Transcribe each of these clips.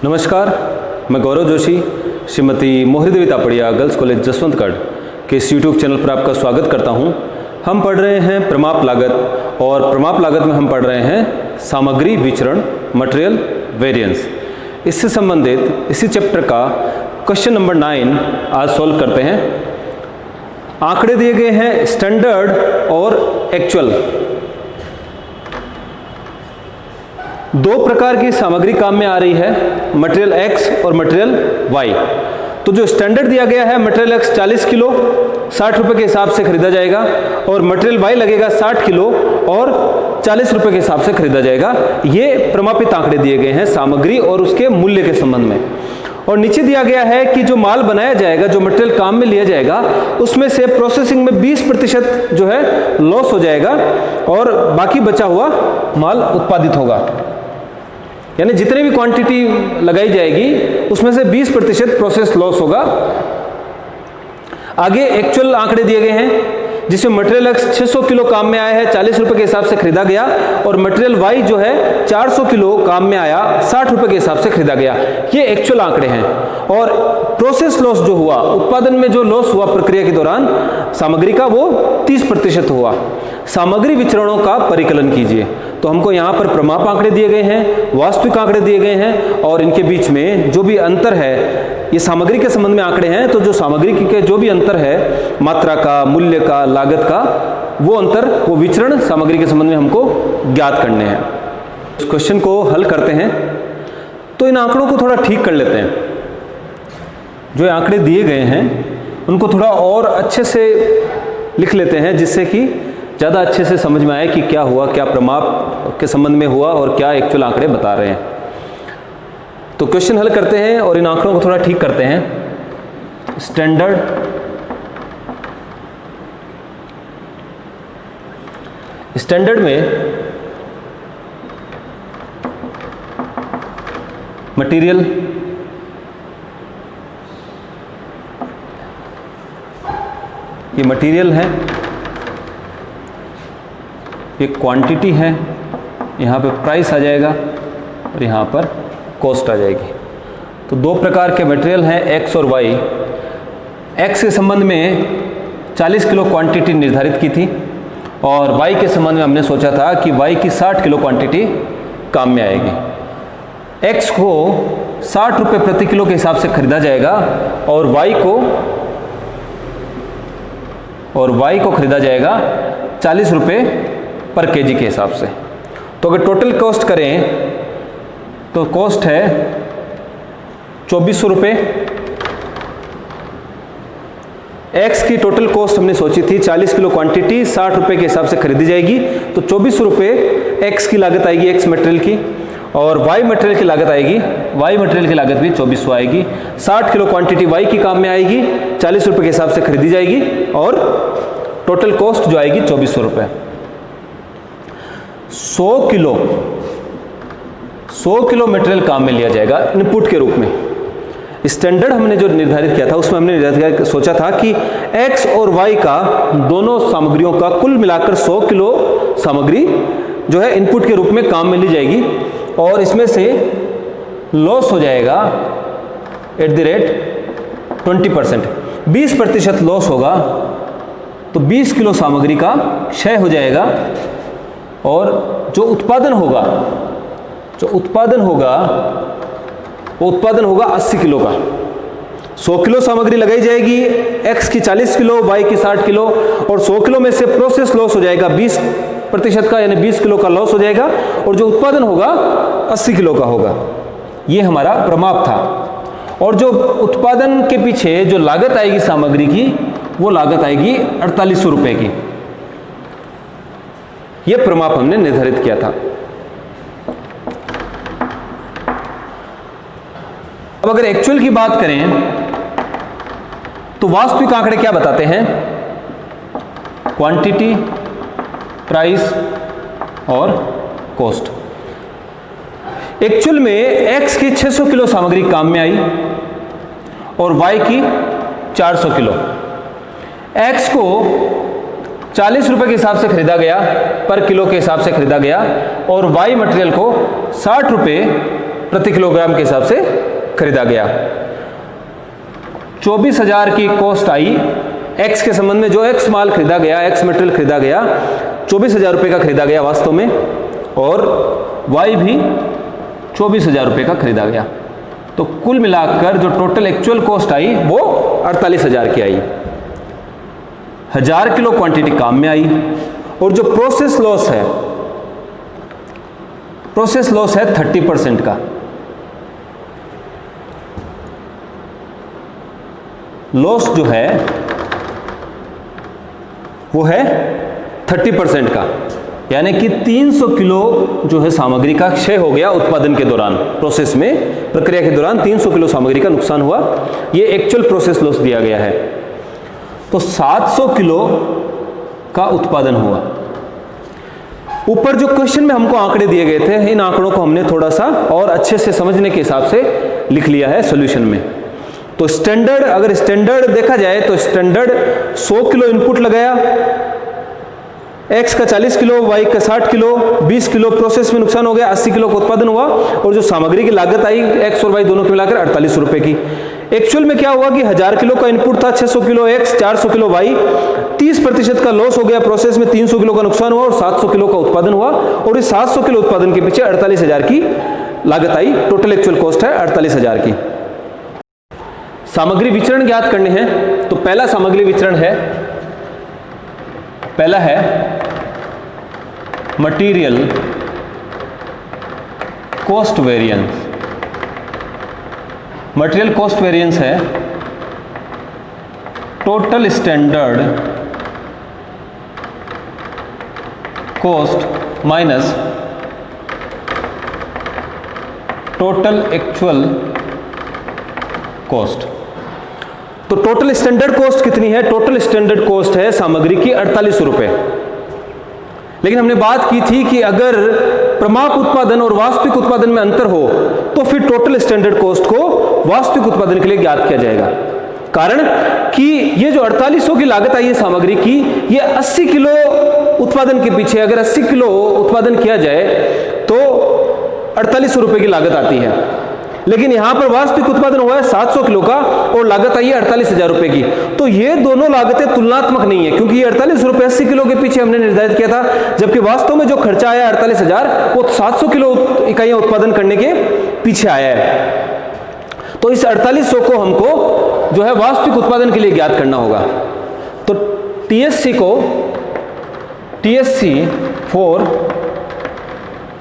नमस्कार, मैं गौरव जोशी श्रीमती मोहरी देवी तापड़िया गर्ल्स कॉलेज जसवंतगढ़ के इस यूट्यूब चैनल पर आपका स्वागत करता हूं। हम पढ़ रहे हैं प्रमाप लागत और प्रमाप लागत में हम पढ़ रहे हैं सामग्री विचरण, मटेरियल वेरिएंस। इससे संबंधित इसी चैप्टर का क्वेश्चन नंबर 9 आज सॉल्व करते हैं। आंकड़े दिए गए हैं स्टैंडर्ड और एक्चुअल। दो प्रकार की सामग्री काम में आ रही है, मटेरियल X और मटेरियल Y। तो जो स्टैंडर्ड दिया गया है मटेरियल X 40 किलो 60 रुपये के हिसाब से खरीदा जाएगा और मटेरियल Y लगेगा 60 किलो और 40 रुपये के हिसाब से खरीदा जाएगा। ये प्रमापित आंकड़े दिए गए हैं सामग्री और उसके मूल्य के संबंध में। और नीचे दिया गया है कि जो माल बनाया जाएगा, जो मटेरियल काम में लिया जाएगा, उसमें से प्रोसेसिंग में 20% जो है लॉस हो जाएगा और बाकी बचा हुआ माल उत्पादित होगा। यानी जितनी भी क्वांटिटी लगाई जाएगी उसमें से 20% प्रोसेस लॉस होगा। आगे एक्चुअल आंकड़े दिए गए हैं जिसमें मटेरियल X 600 किलो काम में आया है, 40 रुपये के हिसाब से खरीदा गया और मटेरियल Y जो है 400 किलो काम में आया, 60 रुपये के हिसाब से खरीदा गया। ये एक्चुअल आंकड़े हैं। और प्रोसेस लॉस जो हुआ, उत्पादन में जो लॉस हुआ प्रक्रिया के दौरान सामग्री का, वो 30% हुआ। सामग्री विचरणों का परिकलन कीजिए। तो हमको यहाँ पर प्रमाप आंकड़े दिए गए हैं, वास्तविक आंकड़े दिए गए हैं और इनके बीच में जो भी अंतर है, ये सामग्री के संबंध में आंकड़े हैं, तो जो सामग्री के जो भी अंतर है, मात्रा का, मूल्य का, लागत का, वो अंतर, वो विचरण सामग्री के संबंध में हमको ज्ञात करने हैं। इस क्वेश्चन को हल करते हैं तो इन आंकड़ों को थोड़ा ठीक कर लेते हैं। जो आंकड़े दिए गए हैं उनको थोड़ा और अच्छे से लिख लेते हैं जिससे कि ज़्यादा अच्छे से समझ में आए कि क्या हुआ, क्या प्रमाप के संबंध में हुआ और क्या एक्चुअल आंकड़े बता रहे हैं। तो क्वेश्चन हल करते हैं और इन आंकड़ों को थोड़ा ठीक करते हैं। स्टैंडर्ड, स्टैंडर्ड में मटेरियल, ये मटेरियल है, ये क्वांटिटी है, यहाँ पे प्राइस आ जाएगा और यहाँ पर कॉस्ट आ जाएगी। तो दो प्रकार के मटेरियल हैं X और Y। X के संबंध में 40 किलो क्वांटिटी निर्धारित की थी और Y के संबंध में हमने सोचा था कि Y की 60 किलो क्वांटिटी काम में आएगी। X को 60 रुपये प्रति किलो के हिसाब से खरीदा जाएगा और Y को खरीदा जाएगा 40 रुपये पर केजी के हिसाब से। तो अगर टोटल कॉस्ट करें तो कॉस्ट है 2400 रुपये। X की टोटल कॉस्ट हमने सोची थी 40 किलो क्वांटिटी 60 रुपये के हिसाब से खरीदी जाएगी, तो 2400 रुपये X की लागत आएगी, X मटेरियल की, और Y मटेरियल की लागत आएगी, Y मटेरियल की लागत भी 2400 आएगी। 60 किलो क्वांटिटी Y की काम में आएगी, 40 रुपये के हिसाब से खरीदी जाएगी और टोटल कॉस्ट जो आएगी 2400 रुपये। 100 किलो मटेरियल काम में लिया जाएगा इनपुट के रूप में। स्टैंडर्ड हमने जो निर्धारित किया था उसमें हमने निर्धारित सोचा था कि X और Y का, दोनों सामग्रियों का कुल मिलाकर 100 किलो सामग्री जो है इनपुट के रूप में काम में ली जाएगी और इसमें से लॉस हो जाएगा @ 20% लॉस होगा। तो 20 किलो सामग्री का क्षय हो जाएगा और जो उत्पादन होगा वो उत्पादन होगा 80 किलो का। 100 किलो सामग्री लगाई जाएगी, X की 40 किलो, Y की 60 किलो, और 100 किलो में से प्रोसेस लॉस हो जाएगा 20% का, यानी 20 किलो का लॉस हो जाएगा और जो उत्पादन होगा 80 किलो का होगा। ये हमारा प्रमाप था। और जो उत्पादन के पीछे जो लागत आएगी सामग्री की, वो लागत आएगी 4800 रुपये की। यह प्रमाप हमने निर्धारित किया था। अब अगर एक्चुअल की बात करें तो वास्तविक आंकड़े क्या बताते हैं? क्वांटिटी, प्राइस और कॉस्ट। एक्चुअल में X की 600 किलो सामग्री काम में आई और Y की 400 किलो। X को 40 रुपये के हिसाब से खरीदा गया, पर किलो के हिसाब से खरीदा गया, और Y मटेरियल को 60 रुपये प्रति किलोग्राम के हिसाब से खरीदा गया। 24,000 की कॉस्ट आई एक्स के संबंध में, जो एक्स माल खरीदा गया, एक्स मटेरियल खरीदा गया 24,000 रुपये का खरीदा गया वास्तव में, और वाई भी 24,000 रुपये का खरीदा गया। तो कुल मिलाकर जो टोटल एक्चुअल कॉस्ट आई वो 48,000 की आई। 1000 किलो क्वांटिटी काम में आई, और जो प्रोसेस लॉस है, प्रोसेस लॉस है 30% का। लॉस जो है वो है 30% का, यानी कि 300 किलो जो है सामग्री का क्षय हो गया उत्पादन के दौरान, प्रोसेस में प्रक्रिया के दौरान 300 किलो सामग्री का नुकसान हुआ। ये एक्चुअल प्रोसेस लॉस दिया गया है। तो 700 किलो का उत्पादन हुआ। ऊपर जो क्वेश्चन में हमको आंकड़े दिए गए थे, इन आंकड़ों को हमने थोड़ा सा और अच्छे से समझने के हिसाब से लिख लिया है सॉल्यूशन में। तो स्टैंडर्ड, अगर स्टैंडर्ड देखा जाए तो स्टैंडर्ड 100 किलो इनपुट लगाया, एक्स का 40 किलो, वाई का 60 किलो, 20 किलो प्रोसेस में नुकसान हो गया, 80 किलो का उत्पादन हुआ, और जो सामग्री की लागत आई एक्स और वाई दोनों को मिलाकर 48 रुपए की। एक्चुअल में क्या हुआ कि 1000 किलो का इनपुट था, 600 किलो एक्स, 400 किलो वाई, 30% का लॉस हो गया प्रोसेस में, 300 किलो का नुकसान हुआ और 700 किलो का उत्पादन हुआ, और इस 700 किलो उत्पादन के पीछे 48,000 की लागत आई। टोटल एक्चुअल कॉस्ट है 48,000 की। सामग्री विचरण ज्ञात करने हैं। तो पहला सामग्री विचरण है, पहला है material cost variance. Material cost variance है total standard cost minus total actual cost. तो टोटल स्टैंडर्ड कॉस्ट कितनी है? टोटल स्टैंडर्ड कॉस्ट है सामग्री की 48 रुपए। लेकिन हमने बात की थी कि अगर प्रमाप उत्पादन और वास्तविक उत्पादन में अंतर हो तो फिर टोटल स्टैंडर्ड कॉस्ट को वास्तविक उत्पादन के लिए ज्ञात किया जाएगा। कारण कि ये जो 4800 की लागत आई है सामग्री की, ये 80 किलो उत्पादन के पीछे, अगर 80 किलो उत्पादन किया जाए तो 4800 रुपए की लागत आती है। लेकिन यहां पर वास्तविक उत्पादन हुआ है 700 किलो का और लागत आई है 48,000 रुपए की। तो ये दोनों लागतें तुलनात्मक नहीं है, क्योंकि ये 48 रुपए 80 किलो के पीछे हमने निर्धारित किया था, जबकि वास्तव में जो खर्चा आया 48,000 वो 700 किलो इकाइयां उत्पादन करने के पीछे आया है। तो इस 4800 को हमको जो है वास्तविक उत्पादन के लिए ज्ञात करना होगा। तो टीएससी को, टीएससी फॉर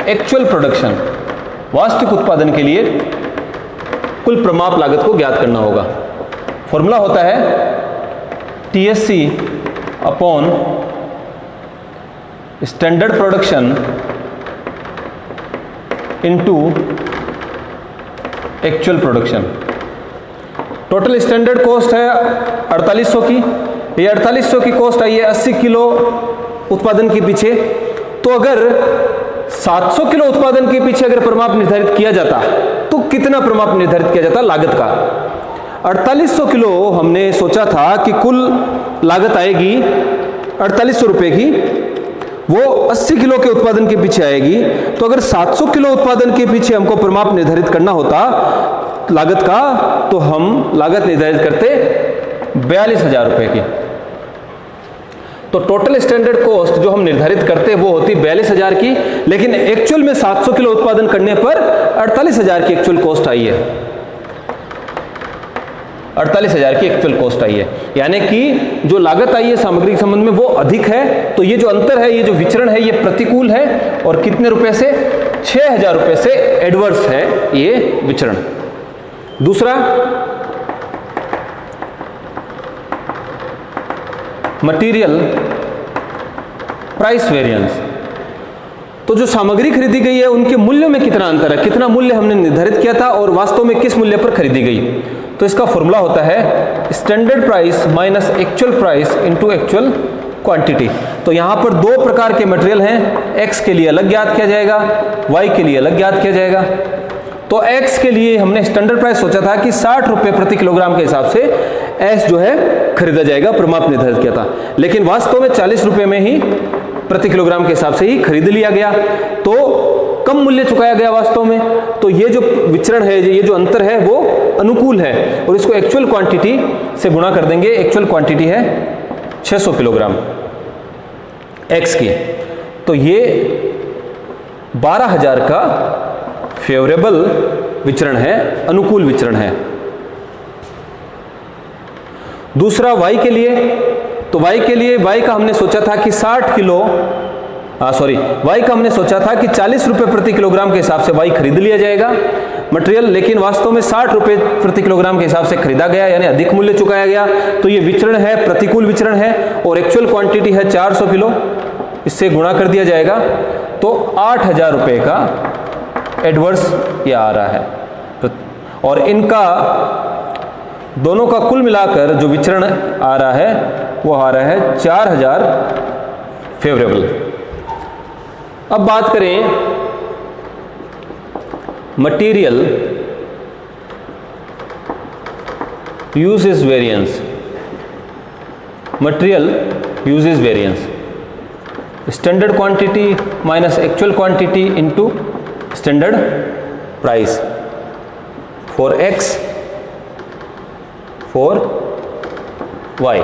एक्चुअल प्रोडक्शन, वास्तविक उत्पादन के लिए कुल प्रमाप लागत को ज्ञात करना होगा। फॉर्मूला होता है TSC upon standard production into actual production. Total standard cost है 4800 की, ये 4800 की कॉस्ट आई है 80 किलो उत्पादन के पीछे। तो अगर 700 किलो उत्पादन के पीछे अगर प्रमाप निर्धारित किया जाता तो कितना प्रमाप निर्धारित किया जाता लागत का? 4800 किलो हमने सोचा था कि कुल लागत आएगी 4800 रुपए की, वो 80 किलो के उत्पादन के पीछे आएगी। तो अगर 700 किलो उत्पादन के पीछे हमको प्रमाप निर्धारित करना होता लागत का, तो हम लागत निर्धारित करते 42,000 रुपए की। तो टोटल स्टैंडर्ड कॉस्ट जो हम निर्धारित करते हैं वो होती 42,000 की, लेकिन एक्चुअल में 700 किलो उत्पादन करने पर 48,000 की एक्चुअल कॉस्ट आई है। 48,000 की एक्चुअल कॉस्ट आई है, यानी कि जो लागत आई है सामग्री के संबंध में वो अधिक है। तो ये जो अंतर है, ये जो विचरण है, ये प्रतिकूल है। और कितने रुपए से? 6,000 रुपए से एडवर्स है ये विचरण। दूसरा, मटेरियल प्राइस वेरिएंस। तो जो सामग्री खरीदी गई है उनके मूल्यों में कितना अंतर है, कितना मूल्य हमने निर्धारित किया था और वास्तव में किस मूल्य पर खरीदी गई। तो इसका फॉर्मूला होता है standard price minus actual price into actual quantity. तो यहां पर दो प्रकार के मटेरियल हैं, एक्स के लिए अलग ज्ञात किया जाएगा, वाई के लिए अलग ज्ञात किया जाएगा। तो एक्स के लिए हमने स्टैंडर्ड प्राइस सोचा था कि 60 रुपए प्रति किलोग्राम के हिसाब से एक्स जो है खरीदा जाएगा, प्रमाप निर्धारित किया था। लेकिन वास्तव में 40 रुपए में ही प्रति किलोग्राम के हिसाब से ही खरीद लिया गया। तो कम मूल्य चुकाया गया वास्तव में, तो ये जो विचरण है, ये जो अंतर है वो अनुकूल है, और इसको एक्चुअल क्वांटिटी से गुणा कर देंगे। एक्चुअल क्वांटिटी है 600 किलोग्राम एक्स की, तो ये 12,000 का फेवरेबल विचरण है, अनुकूल विचरण है। दूसरा y के लिए, तो y के लिए y का हमने सोचा था कि 60 किलो y का हमने सोचा था कि 40 रुपए प्रति किलोग्राम के हिसाब से y खरीद लिया जाएगा मटेरियल, लेकिन वास्तव में 60 रुपए प्रति किलोग्राम के हिसाब से खरीदा गया, यानी अधिक मूल्य चुकाया गया। तो ये विचरण है, प्रतिकूल विचरण है, और एक्चुअल क्वांटिटी है 400 किलो, इससे गुणा कर दिया जाएगा, तो 8,000 रुपए का एडवर्स ये आ रहा है। और इनका दोनों का कुल मिलाकर जो विचरण आ रहा है वो आ रहा है 4,000 फेवरेबल। अब बात करें material usage variance, material usage variance, standard quantity minus actual quantity into standard price for x for y.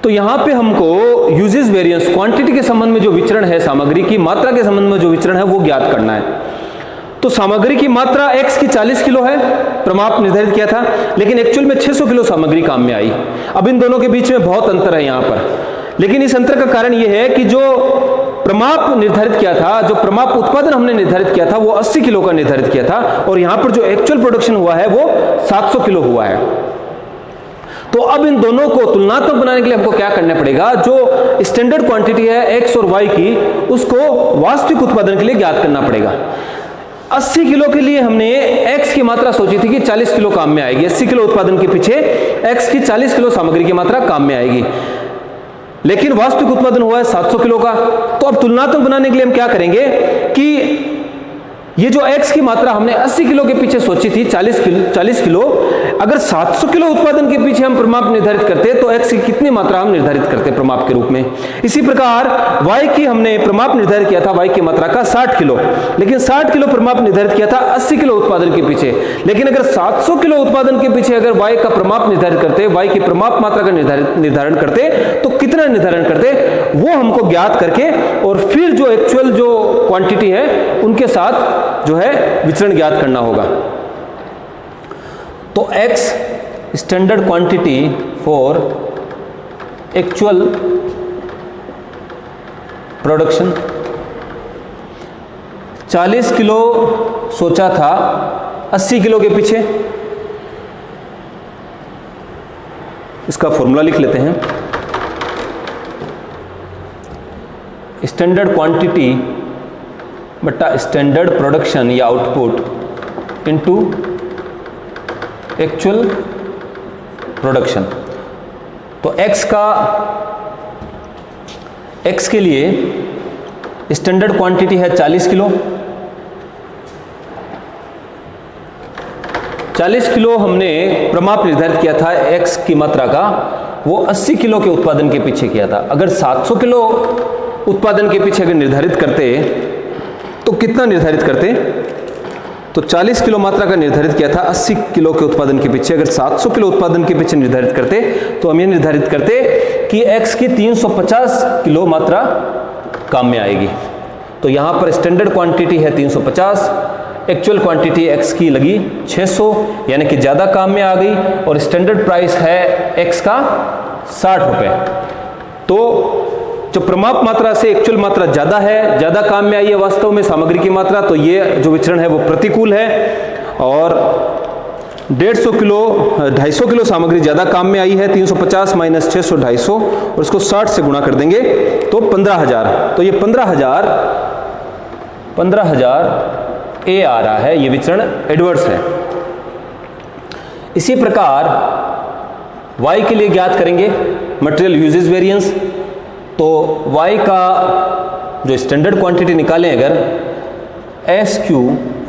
तो यहां पे हमको यूजेस वेरिएंस, क्वांटिटी के संबंध में जो विचरण है, सामग्री की मात्रा के संबंध में जो विचरण है वो ज्ञात करना है। तो सामग्री की मात्रा x की 40 किलो है, प्रमाप निर्धारित किया था, लेकिन एक्चुअल में 600 किलो सामग्री काम में आई। अब इन दोनों के बीच में बहुत अंतर है यहां पर, लेकिन इस अंतर का कारण यह है कि जो प्रमाप निर्धारित किया था, जो प्रमाप उत्पादन हमने निर्धारित किया था वो 80 किलो का निर्धारित किया था, और यहां पर जो एक्चुअल प्रोडक्शन हुआ है वो 700 किलो हुआ है। तो अब इन दोनों को तुलनात्मक बनाने के लिए हमको क्या करना पड़ेगा, जो स्टैंडर्ड क्वांटिटी है एक्स और वाई की, उसको वास्तविक उत्पादन के लिए ज्ञात करना पड़ेगा। 80 किलो के लिए हमने x की मात्रा सोची थी कि 40 किलो काम में आएगी, 80 किलो उत्पादन के पीछे x की 40 किलो सामग्री की मात्रा काम में आएगी, लेकिन वास्तविक उत्पादन हुआ है 700 किलो का। तो अब तुलनात्मक बनाने के लिए हम क्या करेंगे कि ये जो x की मात्रा हमने 80 किलो के पीछे सोची थी 40 किलो, अगर 700 किलो उत्पादन के पीछे हम प्रमाप निर्धारित करते तो x की कितनी मात्रा हम निर्धारित करते प्रमाप के रूप में। इसी प्रकार y की हमने प्रमाप निर्धारित किया था, y की मात्रा का 60 किलो, लेकिन 60 किलो प्रमाप निर्धारित किया था 80 किलो उत्पादन के पीछे, लेकिन अगर 700 किलो उत्पादन के पीछे अगर y का प्रमाप निर्धारित करते, y की प्रमाप मात्रा का निर्धारण करते, तो कितना निर्धारण करते वो हमको ज्ञात करके, और फिर जो एक्चुअल जो क्वांटिटी है उनके साथ जो है विचरण ज्ञात करना होगा। तो x standard quantity for actual production 40 kilo सोचा था 80 किलो के पीछे, इसका फॉर्मूला लिख लेते हैं। स्टैंडर्ड क्वांटिटी बटा स्टैंडर्ड प्रोडक्शन या आउटपुट इनटू एक्चुअल प्रोडक्शन। तो x के लिए स्टैंडर्ड क्वांटिटी है 40 किलो, 40 किलो हमने प्रमाप निर्धारित किया था x की मात्रा का, वो 80 किलो के उत्पादन के पीछे किया था। अगर 700 किलो उत्पादन के पीछे अगर निर्धारित करते तो कितना निर्धारित करते, तो 40 किलो मात्रा का निर्धारित किया था 80 किलो के उत्पादन के पीछे, अगर 700 किलो उत्पादन के पीछे निर्धारित करते तो हम ये निर्धारित करते कि x की 350 किलो मात्रा काम में आएगी। तो यहां पर स्टैंडर्ड क्वांटिटी है 350, एक्चुअल क्वांटिटी x की लगी 600, यानी कि ज्यादा काम में आ गई, और स्टैंडर्ड प्राइस है x का 60 रुपए। तो जो प्रमाप मात्रा से एक्चुअल मात्रा ज्यादा है, ज्यादा काम में आई है वास्तव में सामग्री की मात्रा, तो ये जो विचरण है वो प्रतिकूल है, और 250 किलो सामग्री ज्यादा काम में आई है, 350 माइनस 600 250, और इसको 60 से गुणा कर देंगे तो 15,000। तो ये 15,000 ए आ रहा है, ये विचरण एडवर्स है। इसी प्रकार y के लिए ज्ञात करेंगे मटेरियल यूजेस वेरिएंस। तो y का जो स्टैंडर्ड क्वांटिटी निकालें अगर SQ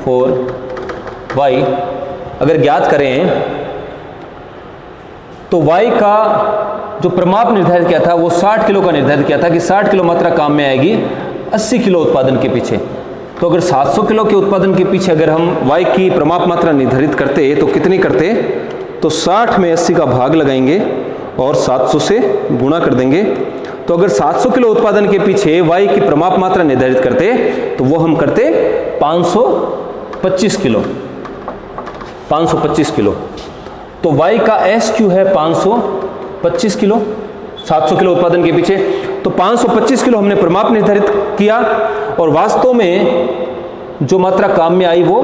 फॉर y अगर ज्ञात करें, तो y का जो प्रमाप निर्धारित किया था वो 60 किलो का निर्धारित किया था कि 60 किलो मात्रा काम में आएगी, 80 किलो उत्पादन के पीछे। तो अगर 700 किलो के उत्पादन के पीछे अगर हम y की प्रमाप मात्रा निर्धारित करते तो कितनी करते? तो 60 में 80 का भाग लगाएंगे और 700 से गुणा कर देंगे। तो अगर 700 किलो उत्पादन के पीछे y की प्रमाप मात्रा निर्धारित करते तो वो हम करते 525 किलो। 525 किलो। तो y का SQ है 525 किलो 700 किलो उत्पादन के पीछे। तो 525 किलो हमने प्रमाप निर्धारित किया और वास्तव में जो मात्रा काम में आई वो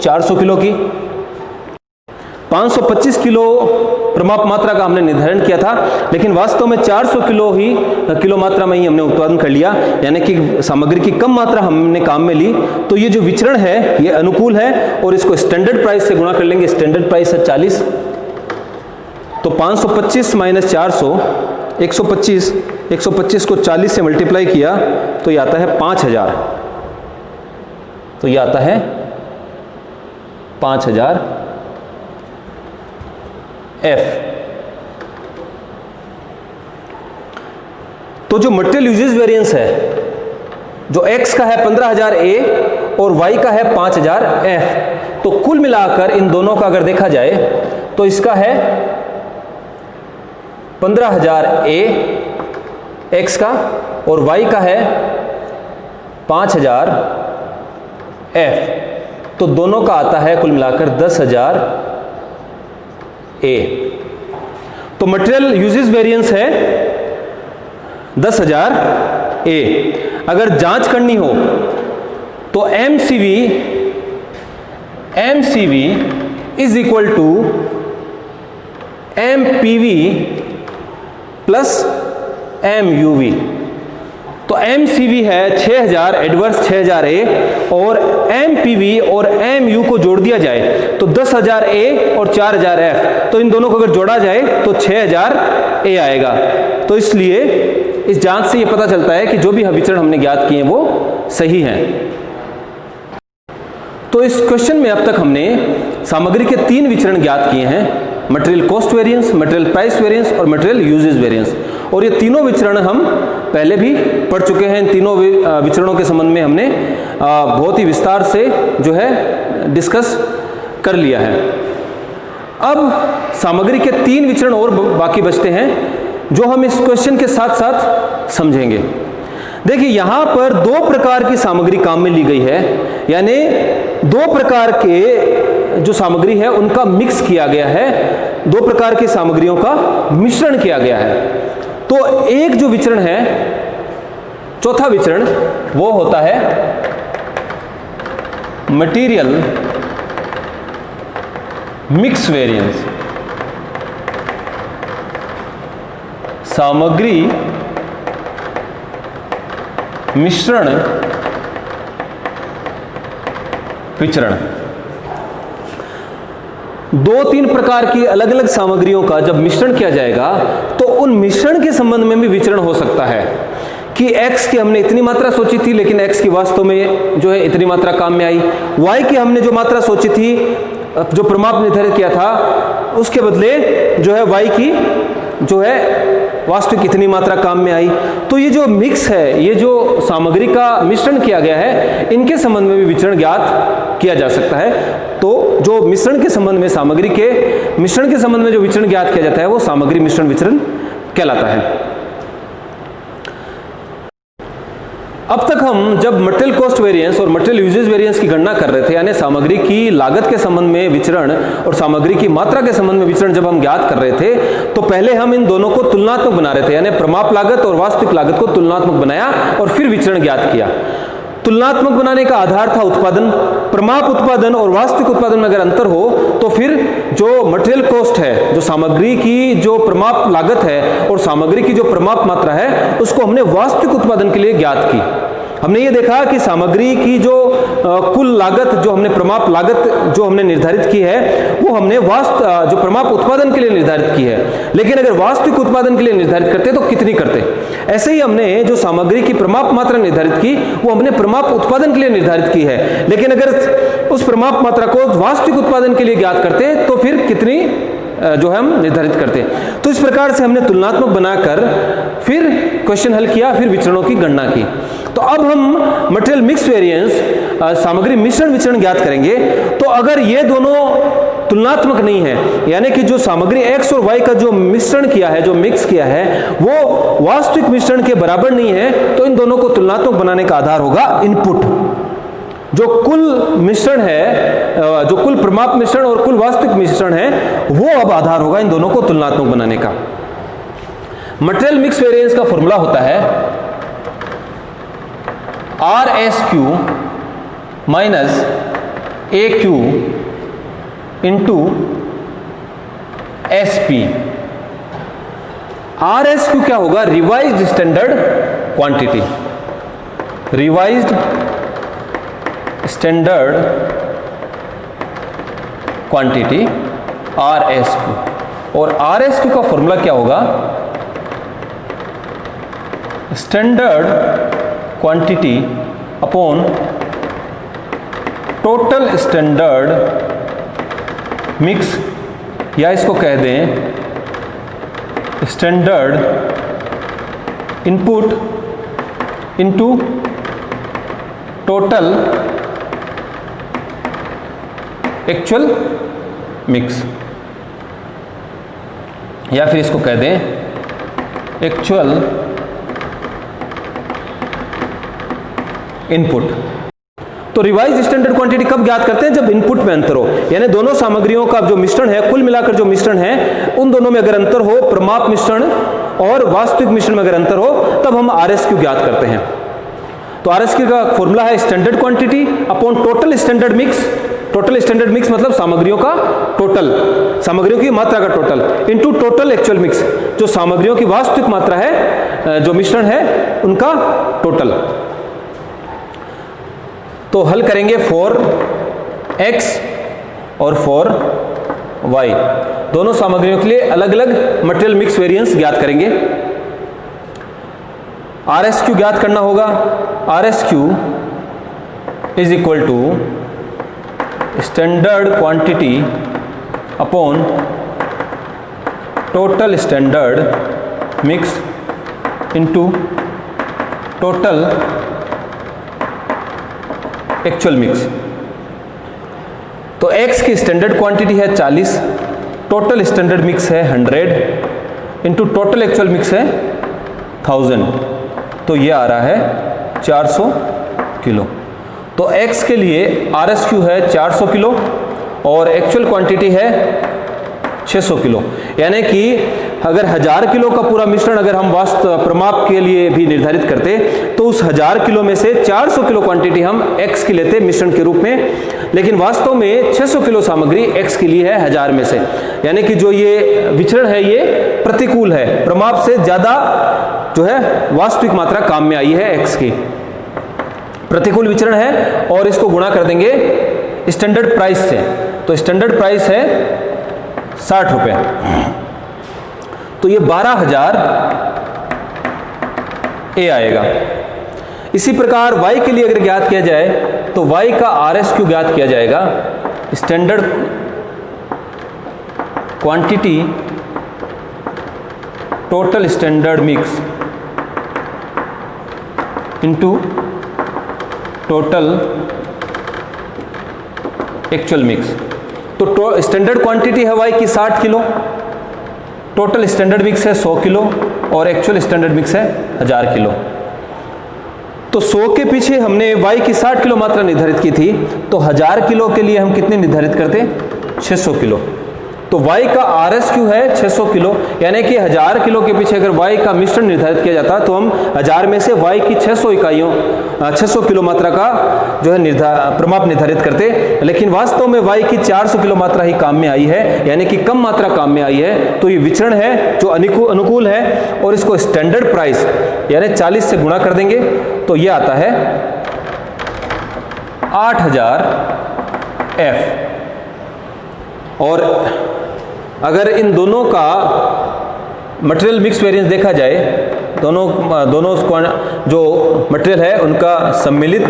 400 किलो की। 525 किलो प्रमाप मात्रा का हमने निर्धारण किया था, लेकिन वास्तव में 400 किलो मात्रा में ही हमने उत्पादन कर लिया, यानी कि सामग्री की कम मात्रा हमने काम में ली। तो ये जो विचरण है ये अनुकूल है और इसको स्टैंडर्ड प्राइस से गुणा कर लेंगे। स्टैंडर्ड प्राइस है 40। तो 525 माइनस 400 125, 125 को 40 से मल्टीप्लाई किया तो ये आता है 5000। तो ये आता है 5000 F। तो जो मटेरियल यूजेज वेरिएंस है, जो X का है 15000 A और Y का है 5000 F, तो कुल मिलाकर इन दोनों का अगर देखा जाए तो इसका है 15000 A X का और Y का है 5000 F, तो दोनों का आता है कुल मिलाकर 10000 A। तो मटेरियल यूजेज वेरिएंस है 10000 A। अगर जांच करनी हो तो MCV is equal to MPV plus MUV। तो MCV है 6000 एडवर्स 6000 A और MPV और MU को जोड़ दिया जाए तो 10000 A और 4000 F, तो इन दोनों को अगर जोड़ा जाए तो 6000 A आएगा। तो इसलिए इस जांच से ये पता चलता है कि जो भी विचरण हमने ज्ञात किए हैं वो सही हैं। तो इस क्वेश्चन में अब तक हमने सामग्री के 3 विचरण ज्ञात किए हैं, material cost variance, material price variance और मटेरियल यूजेज वेरिएंस। और ये तीनों विचरण हम पहले भी पढ़ चुके हैं। इन तीनों विचरणों के संबंध में हमने बहुत ही विस्तार से जो है डिस्कस कर लिया है। अब सामग्री के 3 विचरण और बाकी बचते हैं जो हम इस क्वेश्चन के साथ साथ समझेंगे। देखिए यहां पर 2 प्रकार की सामग्री काम में ली गई है, यानी 2 प्रकार के जो सामग्री है उनका मिक्स किया गया है, 2 प्रकार की सामग्रियों का मिश्रण किया गया है। तो एक जो विचरण है, चौथा विचरण, वो होता है मटेरियल मिक्स वेरिएंस। सामग्री मिश्रण विचरण। 2-3 प्रकार की अलग अलग सामग्रियों का जब मिश्रण किया जाएगा तो उन मिश्रण के संबंध में भी विचरण हो सकता है कि X की हमने इतनी मात्रा सोची थी लेकिन X की वास्तव में जो है इतनी मात्रा काम में आई, Y की हमने जो मात्रा सोची थी, जो प्रमाप निर्धारित किया था, उसके बदले जो है Y की जो है वास्तविक इतनी मात्रा काम में आई। तो ये जो मिक्स है, ये जो सामग्री का मिश्रण किया गया है, इनके संबंध में भी विचरण ज्ञात किया जा सकता है। तो जो मिश्रण के संबंध में, सामग्री के मिश्रण के संबंध में जो विचरण ज्ञात किया जाता है वो सामग्री मिश्रण विचरण कहलाता है। अब तक हम जब मटेरियल कॉस्ट वेरिएंस और मटेरियल यूजेज वेरिएंस की गणना कर रहे थे, यानी सामग्री की लागत के संबंध में विचरण और सामग्री की मात्रा के संबंध में विचरण जब हम ज्ञात कर रहे थे, तो पहले हम इन दोनों को तुलनात्मक बना रहे थे, यानी प्रमाप लागत और वास्तविक लागत को तुलनात्मक बनाया और फिर विचरण ज्ञात किया। तुलनात्मक बनाने का आधार था उत्पादन। प्रमाप उत्पादन और वास्तविक उत्पादन में अगर अंतर हो तो फिर जो मटेरियल कॉस्ट है, जो सामग्री की जो प्रमाप लागत है और सामग्री की जो प्रमाप मात्रा है, उसको हमने वास्तविक उत्पादन के लिए ज्ञात की। हमने ये देखा कि सामग्री की जो कुल लागत, जो हमने प्रमाप लागत जो हमने निर्धारित की है, वो हमने जो प्रमाप उत्पादन के लिए निर्धारित की है, लेकिन अगर वास्तविक उत्पादन के लिए निर्धारित करते तो कितनी करते। ऐसे ही हमने जो सामग्री की प्रमाप मात्रा निर्धारित की वो हमने प्रमाप उत्पादन के लिए निर्धारित की है, लेकिन अगर उस प्रमाप मात्रा को वास्तविक उत्पादन के लिए ज्ञात करते तो फिर कितनी जो है हम निर्धारित करते। तो इस प्रकार से हमने तुलनात्मक बनाकर फिर क्वेश्चन हल किया, फिर विचरणों की गणना की। तो अब हम मटेरियल मिक्स वेरिएंस सामग्री मिश्रण विचरण ज्ञात करेंगे। तो अगर ये दोनों तुलनात्मक नहीं है, यानी कि जो सामग्री x और y का जो मिश्रण किया है, जो मिक्स किया है, वो वास्तविक मिश्रण के बराबर नहीं है, तो इन दोनों को तुलनात्मक बनाने का आधार होगा इनपुट। जो कुल मिश्रण है, जो कुल प्रमाप मिश्रण और कुल वास्तविक मिश्रण है, वो अब आधार होगा इन दोनों को तुलनात्मक बनाने का। मटेरियल मिक्स वेरिएंस का फॉर्मूला होता है RSQ minus AQ into SP। RSQ क्या होगा? Revised standard quantity, revised standard quantity RSQ। और RSQ का फॉर्मूला क्या होगा? Standard quantity upon total standard mix, या इसको कह दें standard input into total actual mix, या फिर इसको कह दें एक्चुअल इनपुट। तो रिवाइज्ड स्टैंडर्ड क्वांटिटी कब ज्ञात करते हैं? जब इनपुट में अंतर हो, यानी दोनों सामग्रियों का जो मिश्रण है, कुल मिलाकर जो मिश्रण है, उन दोनों में अगर अंतर हो, प्रमाप मिश्रण और वास्तविक मिश्रण में अगर अंतर हो, तब हम RSQ ज्ञात करते हैं। तो RSQ का फॉर्मूला है standard quantity upon total standard mix. Total standard mix मतलब सामग्रियों का टोटल, सामग्रियों की मात्रा का total, into total actual mix, जो सामग्रियों की वास्तविक मात्रा है, जो मिश्रण है, उनका टोटल। तो हल करेंगे फॉर x और फॉर y, दोनों सामग्रियों के लिए अलग अलग मटेरियल मिक्स वेरिएंस ज्ञात करेंगे। RSQ ज्ञात करना होगा। RSQ is equal to standard quantity upon total standard mix into total actual mix. तो x की स्टैंडर्ड क्वांटिटी है 40, टोटल स्टैंडर्ड मिक्स है 100 इंटू टोटल एक्चुअल मिक्स है 1000, तो ये आ रहा है 400 किलो। तो x के लिए RSQ है 400 किलो और एक्चुअल क्वांटिटी है 600 किलो, यानी कि अगर 1000 किलो का पूरा मिश्रण अगर हम वास्तव प्रमाप के लिए भी निर्धारित करते, तो उस 1000 किलो में से 400 किलो क्वांटिटी हम x की लेते मिश्रण के रूप में, लेकिन वास्तव में 600 किलो सामग्री x की ली है 1000 में से, यानी कि जो ये विचरण है ये प्रतिकूल है, प्रमाप से ज्यादा जो है वास्तविक मात्रा काम में आई है x की, प्रतिकूल विचरण है। और इसको गुणा कर देंगे स्टैंडर्ड प्राइस से, तो स्टैंडर्ड प्राइस है 60 रुपए, तो ये 12,000 A आएगा। इसी प्रकार y के लिए अगर ज्ञात किया जाए तो y का RSQ ज्ञात किया जाएगा standard quantity total standard mix into total actual mix. तो स्टैंडर्ड क्वांटिटी है y की 60 किलो, टोटल स्टैंडर्ड मिक्स है 100 किलो और एक्चुअल स्टैंडर्ड मिक्स है 1000 किलो। तो 100 के पीछे हमने y की 60 किलो मात्रा निर्धारित की थी, तो 1000 किलो के लिए हम कितने निर्धारित करते? 600 किलो। तो y का RSQ है 600 किलो, यानी कि 1000 किलो के पीछे अगर y का मिश्रण निर्धारित किया जाता तो हम 1000 में से y की 600 इकाइयों 600 किलो मात्रा का जो है प्रमाप निर्धारित करते, लेकिन वास्तव में y की 400 किलो मात्रा ही काम में आई है, यानी कि कम मात्रा काम में आई है। तो ये विचरण है जो अनुकूल है, और इसको स्टैंडर्ड प्राइस यानी 40 से गुणा कर देंगे तो ये आता है 8000 F। और अगर इन दोनों का मटेरियल मिक्स वेरिएंस देखा जाए, दोनों जो मटेरियल है उनका सम्मिलित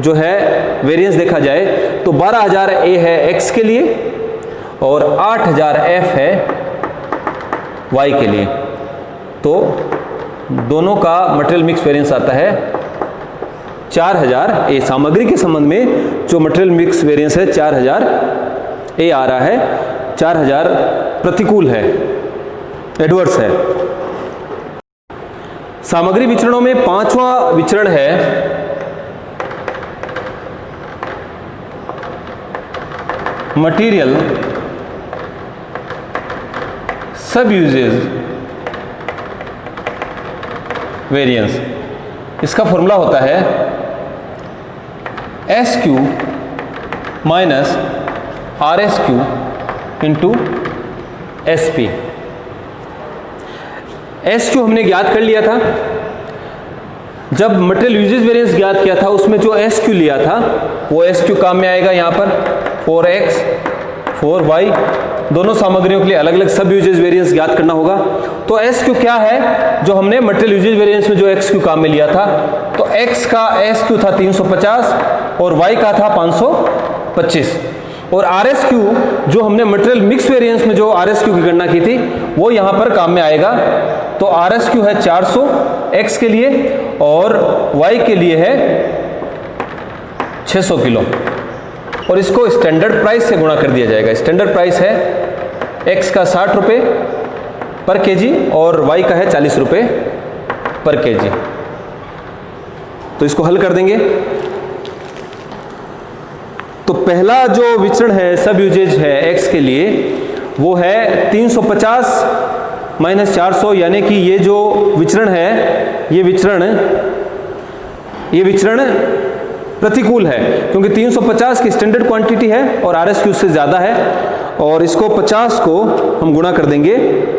जो है वेरिएंस देखा जाए, तो 12,000 A है x के लिए और 8,000 F है y के लिए। तो दोनों का मटेरियल मिक्स वेरिएंस आता है 4000 ए। सामग्री के संबंध में जो मटेरियल मिक्स वेरिएंस है 4000 ए आ रहा है, 4000 प्रतिकूल है, एडवर्स है। सामग्री विचरणों में पांचवा विचरण है मटेरियल सब यूजेज वेरिएंस। इसका फॉर्मूला होता है SQ minus RSQ into SP। SQ हमने ज्ञात कर लिया था, जब मटेरियल यूजेज वेरिएंस ज्ञात किया था उसमें जो SQ लिया था वो SQ काम में आएगा। यहाँ पर 4x 4y दोनों सामग्रियों के लिए अलग अलग सब यूजेज वेरिएंस ज्ञात करना होगा। तो SQ क्या है जो हमने मटेरियल यूजेज वेरिएंस में जो XQ काम में लिया था, तो X का SQ था 350 और Y का था 525, और RSQ जो हमने मटेरियल मिक्स वेरिएंस में जो RSQ की गणना की थी वो यहाँ पर काम में आएगा। तो RSQ है 400 X के लिए और Y के लिए है 600 किलो, और इसको स्टैंडर्ड प्राइस से गुणा कर दिया जाएगा। स्टैंडर्ड प्राइस है X का 60 रुपये पर केजी और Y का है 40 रुपये पर केजी। तो इसको हल कर देंगे। तो पहला जो विचरण है सब यूजेज है X के लिए वो है 350 माइनस 400, यानी कि ये जो विचरण है ये विचरण प्रतिकूल है, क्योंकि 350 की स्टैंडर्ड क्वांटिटी है और RSQ से ज़्यादा है, और इसको 50 को हम गुणा कर देंगे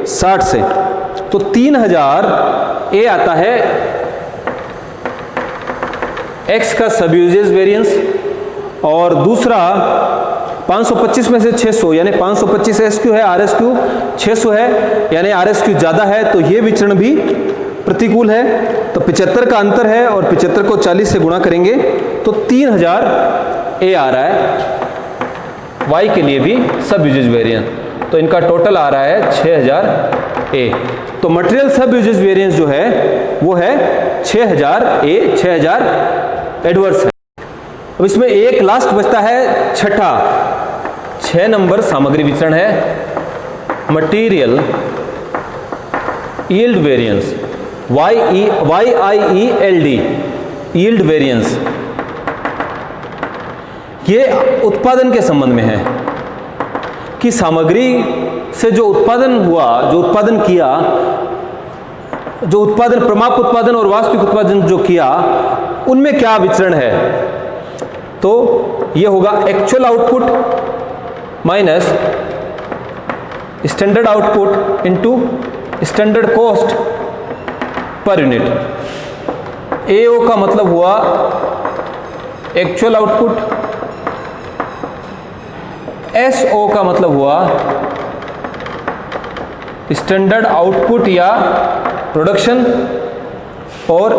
60 से, तो 3000 ए आता है X का सब यूजेज वेरिएंस। और दूसरा 525 में से 600 यानी 525 SQ है, RSQ 600 है, यानी RSQ ज़्यादा है, तो ये विचरण भी प्रतिकूल है। तो 75 का अंतर है और 75 को 40 से गुणा करेंगे तो 3000 ए आ रहा है। Y के लिए भी सब यूजेज वेरिएंस, तो इनका टोटल आ रहा है 6000 ए। तो मटेरियल सब यूजेज वेरिएंस जो है वो है 6000 ए, 6000 एडवर्स है। अब इसमें एक लास्ट बचता है छठा, 6 नंबर सामग्री विचरण है material yield variance, YIELD, yield variance. ये उत्पादन के संबंध में है कि सामग्री से जो उत्पादन हुआ, जो उत्पादन किया, जो उत्पादन प्रमाप उत्पादन और वास्तविक उत्पादन जो किया, उनमें क्या विचरण है। तो ये होगा actual output minus standard output into standard cost पर यूनिट। AO का मतलब हुआ एक्चुअल आउटपुट, SO का मतलब हुआ स्टैंडर्ड आउटपुट या प्रोडक्शन, और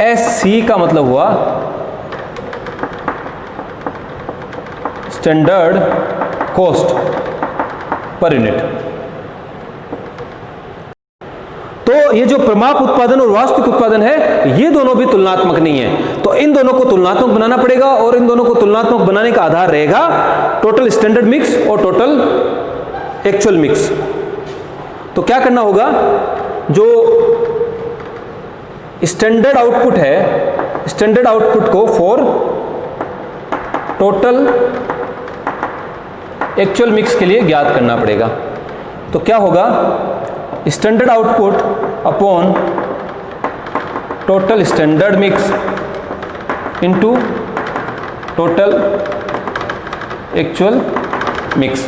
SC का मतलब हुआ स्टैंडर्ड कॉस्ट पर यूनिट। तो ये जो प्रमाप उत्पादन और वास्तविक उत्पादन है ये दोनों भी तुलनात्मक नहीं है, तो इन दोनों को तुलनात्मक बनाना पड़ेगा, और इन दोनों को तुलनात्मक बनाने का आधार रहेगा टोटल स्टैंडर्ड मिक्स और टोटल एक्चुअल मिक्स। तो क्या करना होगा, जो स्टैंडर्ड आउटपुट है, स्टैंडर्ड आउटपुट को फॉर टोटल एक्चुअल मिक्स के लिए ज्ञात करना पड़ेगा। तो क्या होगा, standard output upon total standard mix into total actual mix.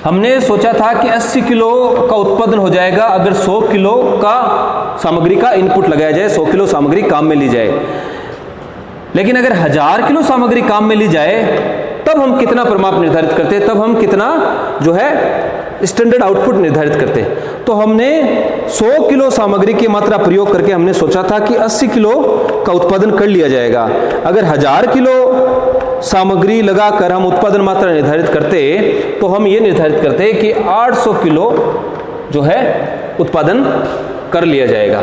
हमने सोचा था कि 80 किलो का उत्पादन हो जाएगा अगर 100 किलो का सामग्री का इनपुट लगाया जाए, 100 किलो सामग्री काम में ली जाए। लेकिन अगर 1000 किलो सामग्री काम में ली जाए तब हम कितना प्रमाप निर्धारित करते हैं, तब हम कितना जो है स्टैंडर्ड आउटपुट निर्धारित करते हैं। तो हमने 100 किलो सामग्री की मात्रा प्रयोग करके हमने सोचा था कि 80 किलो का उत्पादन कर लिया जाएगा। अगर 1000 किलो सामग्री लगाकर हम उत्पादन मात्रा निर्धारित करते तो हम ये निर्धारित करते कि 800 किलो जो है उत्पादन कर लिया जाएगा।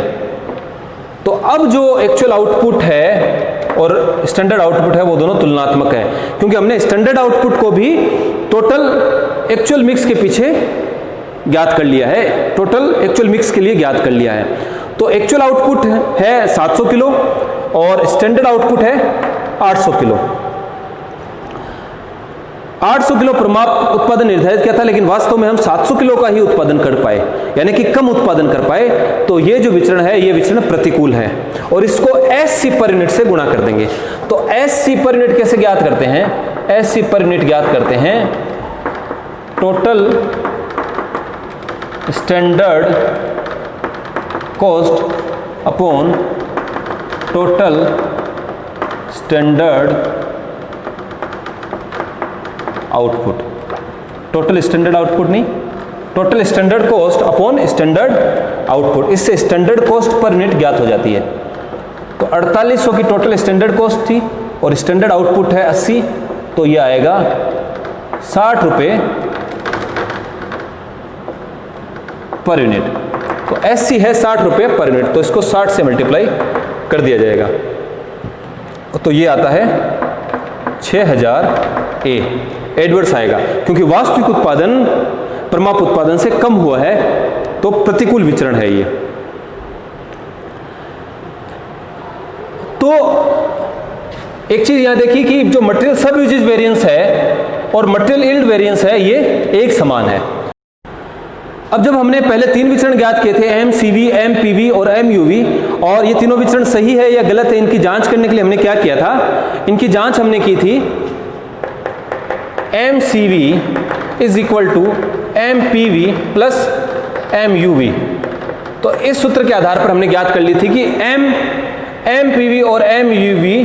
तो अब जो एक्चुअल आउटपुट है और स्टैंडर्ड आउटपुट है वो दोनों तुलनात्मक है, क्योंकि हमने स्टैंडर्ड आउटपुट को भी टोटल एक्चुअल मिक्स के पीछे ज्ञात कर लिया है, टोटल एक्चुअल मिक्स के लिए ज्ञात कर लिया है। तो एक्चुअल आउटपुट है 700 किलो और स्टैंडर्ड आउटपुट है 800 किलो। 800 किलो प्रमाप उत्पादन निर्धारित किया था, लेकिन वास्तव में हम 700 किलो का ही उत्पादन कर पाए, यानी कि कम उत्पादन कर पाए। तो ये जो विचरण है ये विचरण प्रतिकूल है और इसको SC पर यूनिट से गुणा कर देंगे। तो SC पर यूनिट कैसे ज्ञात करते हैं? SC पर यूनिट ज्ञात करते हैं total standard cost upon total standard output. Total standard output नहीं, total standard cost upon standard output. इससे स्टैंडर्ड कॉस्ट पर यूनिट ज्ञात हो जाती है। तो 4800 की टोटल स्टैंडर्ड कॉस्ट थी और स्टैंडर्ड आउटपुट है 80, तो ये आएगा 60 रुपये पर यूनिट। तो SC है 60 रुपये पर यूनिट, तो इसको 60 से मल्टीप्लाई कर दिया जाएगा, तो ये आता है 6000 A एडवर्स आएगा, क्योंकि वास्तविक उत्पादन प्रमाप उत्पादन से कम हुआ है, तो प्रतिकूल विचरण है ये। तो एक चीज यहां देखिए कि जो मटेरियल सब यूजेज वेरिएंस है और मटेरियल यील्ड वेरिएंस है ये एक समान है। अब जब हमने पहले तीन विचरण ज्ञात किए थे MCV, MPV और MUV, और ये तीनों विचरण सही है या गलत है इनकी जांच करने के लिए हमने क्या किया था, इनकी जांच हमने की थी MCV is equal to MPV plus MUV। तो इस सूत्र के आधार पर हमने ज्ञात कर ली थी कि MPV और MUV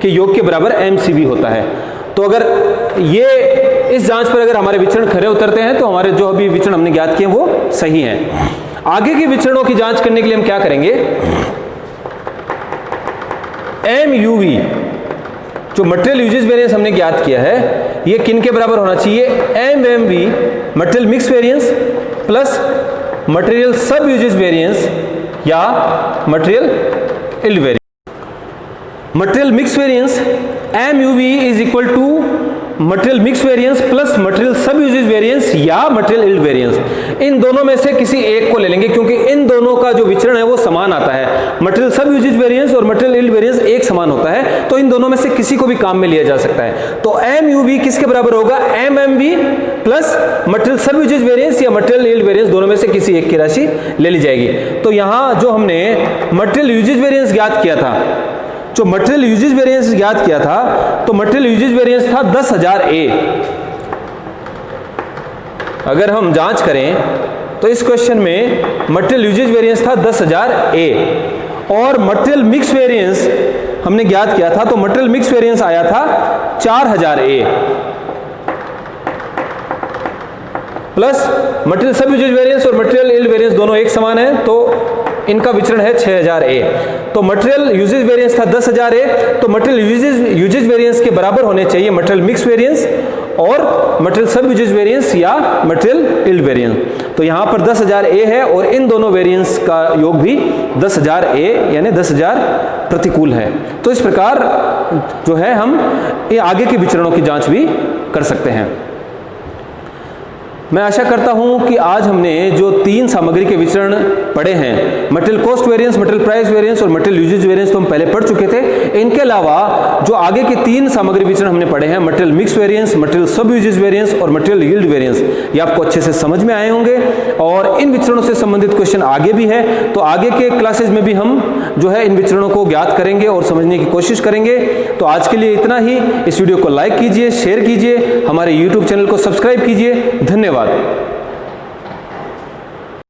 के योग के बराबर MCV होता है। तो अगर ये इस जांच पर अगर हमारे विचरण खरे उतरते हैं तो हमारे जो अभी विचरण हमने ज्ञात किए वो सही हैं। आगे के विचरणों की जांच करने के लिए हम क्या करेंगे, MUV जो मटेरियल यूजेज वेरिएंस हमने ज्ञात किया है ये किन के बराबर होना चाहिए, MMV material mix variance plus material sub usage variance या material yield variance. Material mix variance MUV is equal to material mix variance plus material sub usage variance या मटेरियल यील्ड वेरिएंस। इन दोनों में से किसी एक को ले लेंगे, क्योंकि इन दोनों का जो विचरण है वो समान आता है। मटेरियल सब यूजेज वेरिएंस और मटेरियल यील्ड वेरिएंस एक समान होता है, तो इन दोनों में से किसी को भी काम में लिया जा सकता है। तो MUV किसके बराबर होगा, MMV plus material sub usage variance या मटेरियल यील्ड वेरिएंस, दोनों में से किसी एक की राशि ले ली जाएगी। तो यहां जो हमने मटेरियल यूजेज वेरिएंस ज्ञात किया था, जो मटेरियल यूजेज वेरिएंस ज्ञात किया था, तो मटेरियल यूजेज वेरिएंस था 10000 A। अगर हम जांच करें तो इस क्वेश्चन में मटेरियल यूजेज वेरिएंस था 10000 A और मटेरियल मिक्स वेरिएंस हमने ज्ञात किया था, तो मटेरियल मिक्स वेरिएंस आया था 4000 A plus material sub usage variance और मटेरियल यील्ड वेरिएंस दोनों एक समान है, तो इनका विचरण है 6000 A। तो मटेरियल यूजेज वेरिएंस था 10000 A, तो मटेरियल यूजेज वेरिएंस के बराबर होने चाहिए मटेरियल मिक्स वेरिएंस और मटेरियल सब यूजेज वेरिएंस या मटेरियल यील्ड वेरिएंस। तो यहाँ पर 10000 A है और इन दोनों वेरिएंस का योग भी 10000 A यानी 10000 प्रतिकूल है। तो इस प्रकार जो है हम ये आगे के विचरणों की जांच भी कर सकते हैं। मैं आशा करता हूं कि आज हमने जो तीन सामग्री के विचरण पढ़े हैं, material cost variance, material price variance और मटेरियल यूजेज वेरिएंस, तो हम पहले पढ़ चुके थे। इनके अलावा जो आगे के तीन सामग्री विचरण हमने पढ़े हैं, material mix variance, material sub usage variance और मटेरियल यील्ड वेरिएंस, ये आपको अच्छे से समझ में आए होंगे और इन विचरणों से संबंधित क्वेश्चन आगे भी है। तो आगे के क्लासेज में भी हम जो है इन विचरणों को ज्ञात करेंगे और समझने की कोशिश करेंगे। तो आज के लिए इतना ही। इस वीडियो को लाइक कीजिए, शेयर कीजिए, हमारे YouTube चैनल को सब्सक्राइब कीजिए। धन्यवाद।